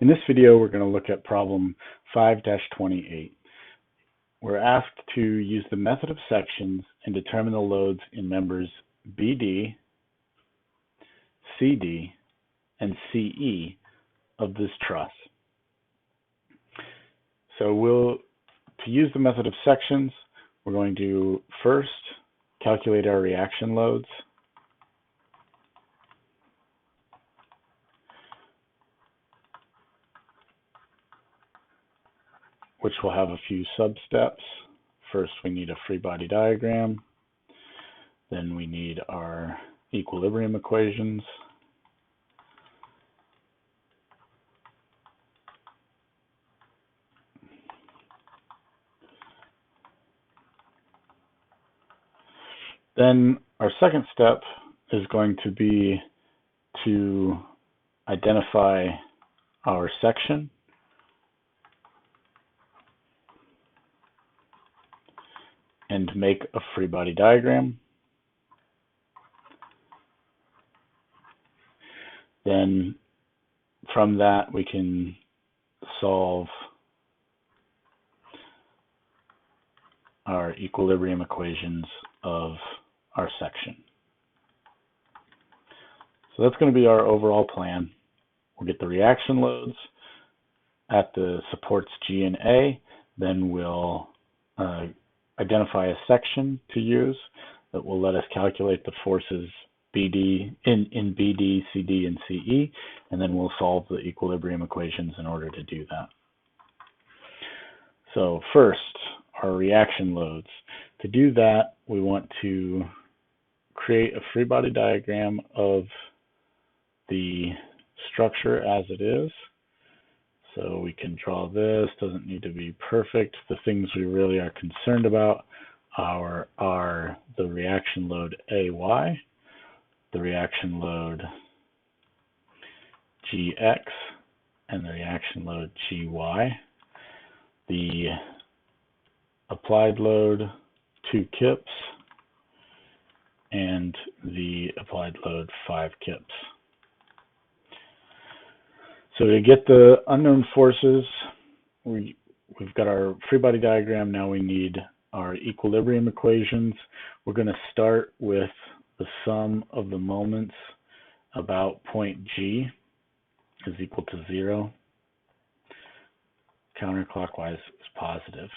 In this video, we're going to look at problem 5-28. We're asked to use the method of sections and determine the loads in members BD, CD, and CE of this truss. So to use the method of sections, we're going to first calculate our reaction loads. Which will have a few sub-steps. First, we need a free body diagram. Then we need our equilibrium equations. Then our second step is going to be to identify our section. And make a free body diagram. Then from that we can solve our equilibrium equations of our section. So that's going to be our overall plan. We'll get the reaction loads at the supports G and A, then we'll identify a section to use that will let us calculate the forces BD in BD, CD, and CE, and then we'll solve the equilibrium equations in order to do that. So first, our reaction loads. To do that, we want to create a free body diagram of the structure as it is. So we can draw this, doesn't need to be perfect. The things we really are concerned about are the reaction load AY, the reaction load GX, and the reaction load GY. The applied load 2 kips and the applied load 5 kips. So to get the unknown forces, we've got our free body diagram. Now we need our equilibrium equations. We're going to start with the sum of the moments about point G is equal to 0. Counterclockwise is positive.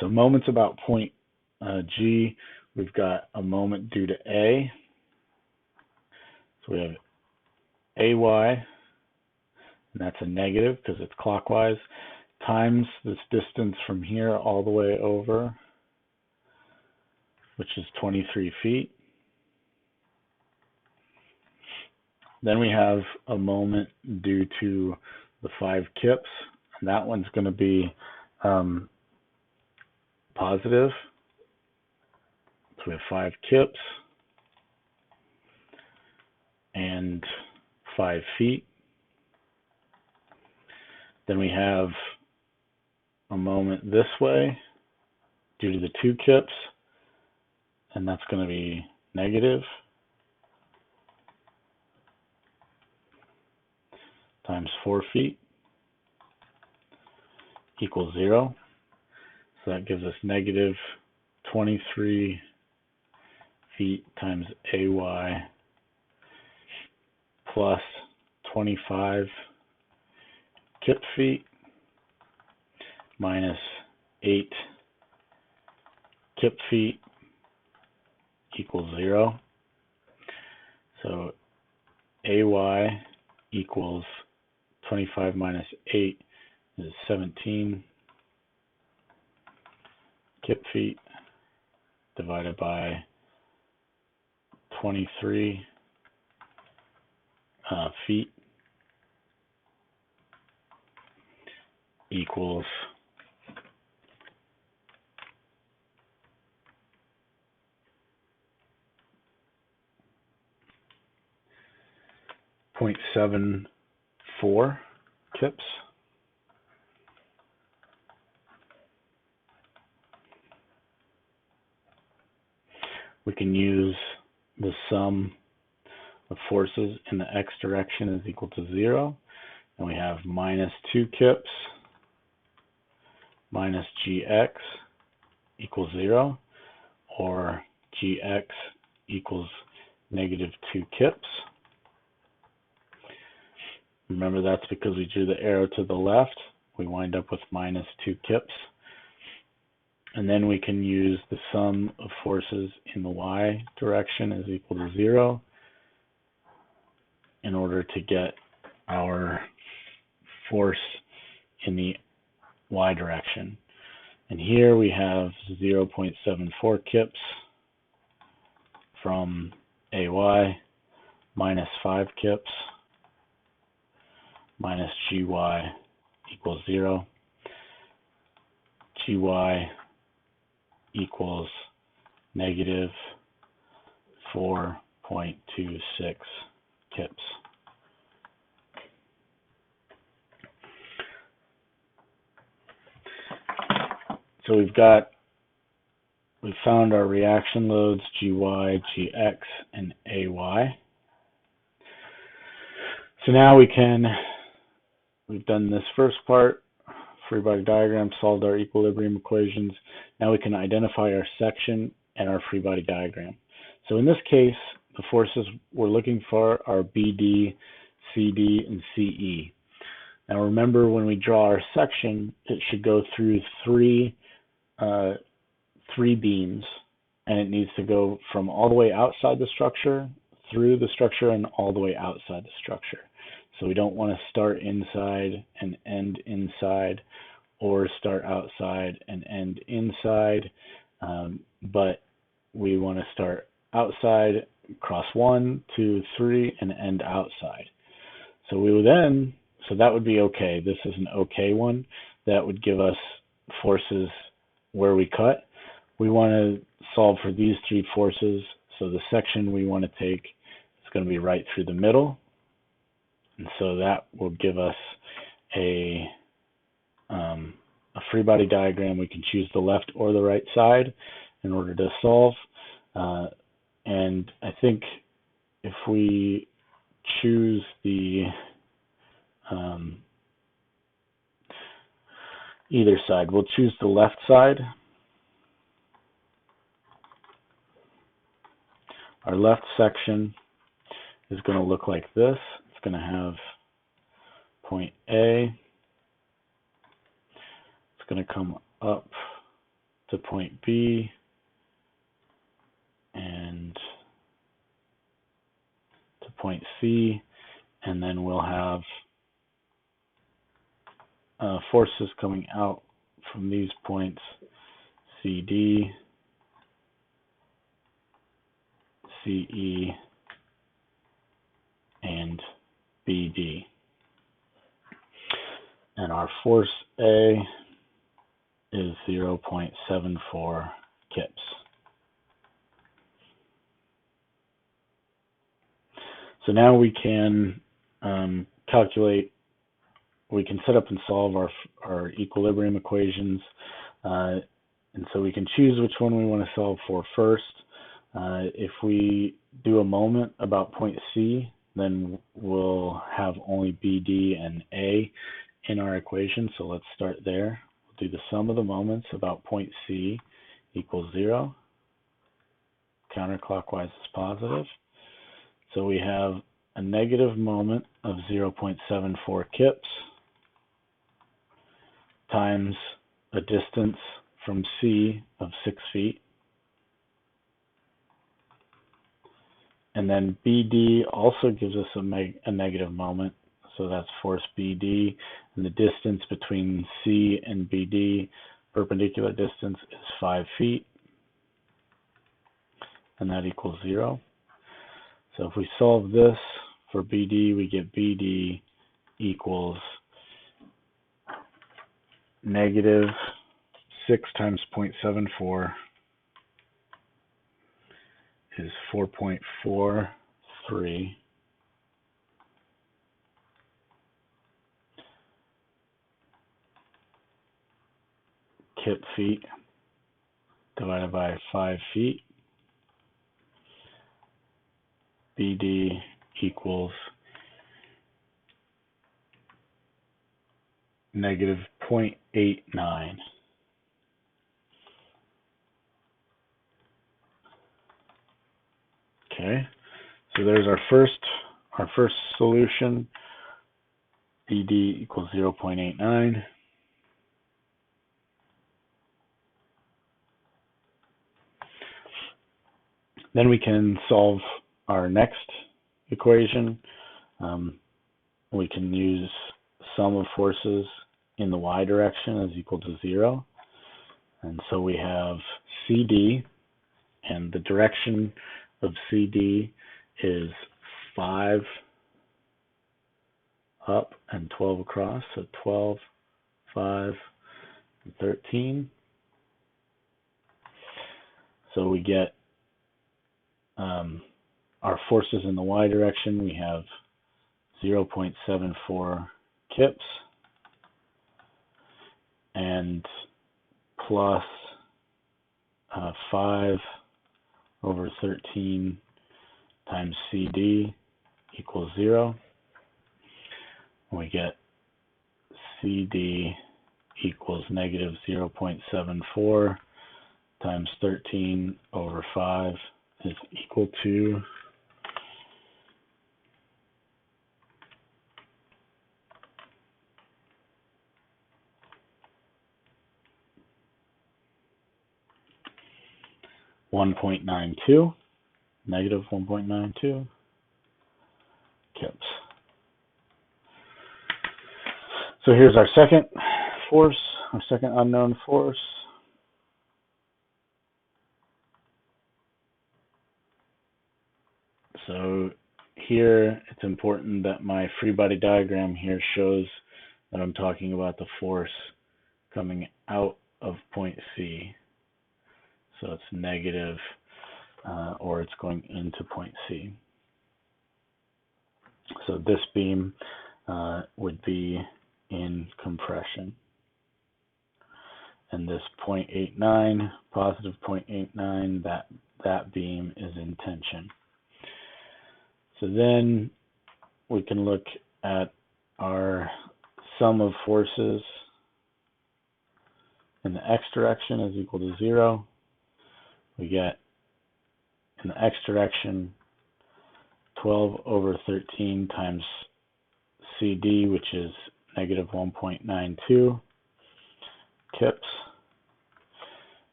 So moments about point G, we've got a moment due to A. So we have AY. And that's a negative because it's clockwise, times this distance from here all the way over, which is 23 feet. Then we have a moment due to the 5 kips, and that one's going to be positive. So we have 5 kips and 5 feet. Then we have a moment this way due to the 2 kips, and that's going to be negative times 4 feet equals 0. So that gives us negative 23 feet times AY plus 25 kip feet minus 8 kip feet equals 0. So AY equals 25 minus 8 is 17 kip feet divided by 23 feet equals 0.74 kips. We can use the sum of forces in the x direction is equal to 0. and we have minus 2 kips minus gx equals 0, or gx equals negative 2 kips. Remember, that's because we drew the arrow to the left. We wind up with minus 2 kips. And then we can use the sum of forces in the y direction is equal to 0 in order to get our force in the y direction. And here we have 0.74 kips from AY minus 5 kips minus gy equals 0. Gy equals negative 4.26 kips. So we've found our reaction loads gy, gx, and ay. So now we've done this first part, free body diagram, solved our equilibrium equations. Now we can identify our section and our free body diagram. So in this case, the forces we're looking for are BD, CD, and CE. Now remember, when we draw our section, it should go through three beams, and it needs to go from all the way outside the structure, through the structure, and all the way outside the structure. So we don't want to start inside and end inside, or start outside and end inside, but we want to start outside, cross 1, 2, 3, and end outside. So so that would be okay. This is an okay one. That would give us forces where we cut. We want to solve for these 3 forces. So the section we want to take is going to be right through the middle. And so that will give us a free body diagram. We can choose the left or the right side in order to solve. And I think if we choose the either side, we'll choose the left side. Our left section is going to look like this. It's going to have point A. It's going to come up to point B and to point C, and then we'll have forces coming out from these points, CD, CE, and BD. And our force A is 0.74 kips. So now we can calculate, we can set up and solve our equilibrium equations. And so we can choose which one we want to solve for first. If we do a moment about point C, then we'll have only BD and A in our equation. So let's start there. We'll do the sum of the moments about point C equals 0. Counterclockwise is positive. So we have a negative moment of 0.74 kips times a distance from C of 6 feet. And then BD also gives us a negative moment, so that's force BD, and the distance between C and BD, perpendicular distance, is 5 feet, and that equals 0. So if we solve this for BD, we get BD equals negative 6 times 0.74 is 4.43 kip feet divided by 5 feet. BD equals negative 0.89. Okay, so there's our first solution. BD equals 0.89. Then we can solve our next equation. We can use sum of forces in the y direction is equal to 0. And so we have CD, and the direction of CD is 5 up and 12 across, so 12, 5, and 13. So we get our forces in the y direction. We have 0.74 kips and plus 5 over 13 times CD equals 0. We get CD equals negative 0.74 times 13 over 5 is equal to 1.92, negative 1.92 kips. So here's our second force, our second unknown force. So here it's important that my free body diagram here shows that I'm talking about the force coming out of point C. So it's negative, or it's going into point C. So this beam would be in compression. And this 0.89, positive 0.89, that beam is in tension. So then we can look at our sum of forces in the x direction is equal to 0. We get in the x direction 12 over 13 times CD, which is negative 1.92 kips.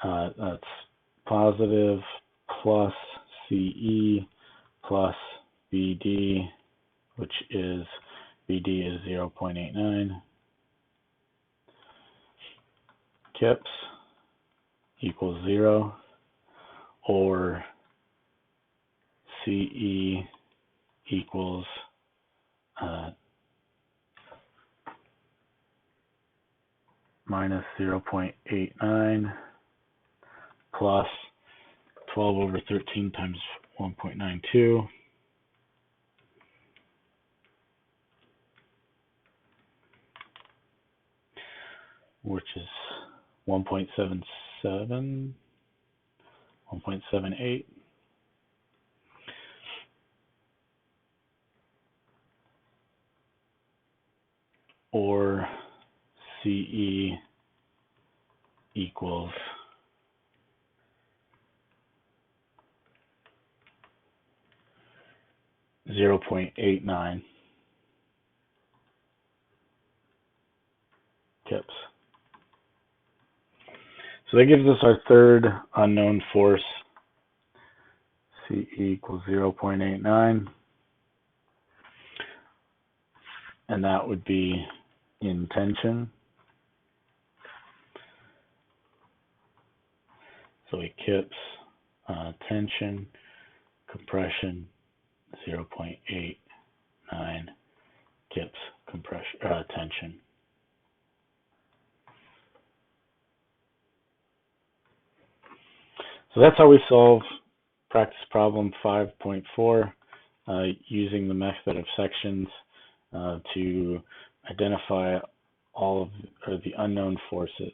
That's positive plus CE plus BD, which is BD is 0.89 kips equals 0, or CE equals minus 0.89 plus 12 over 13 times 1.92, which is 1.77, 1.78. Or CE equals .89 kips. So that gives us our third unknown force. CE equals 0.89, and that would be in tension. So it kips, tension, compression, 0.89 kips, compression, tension. So that's how we solve practice problem 5.4 using the method of sections to identify all of the unknown forces.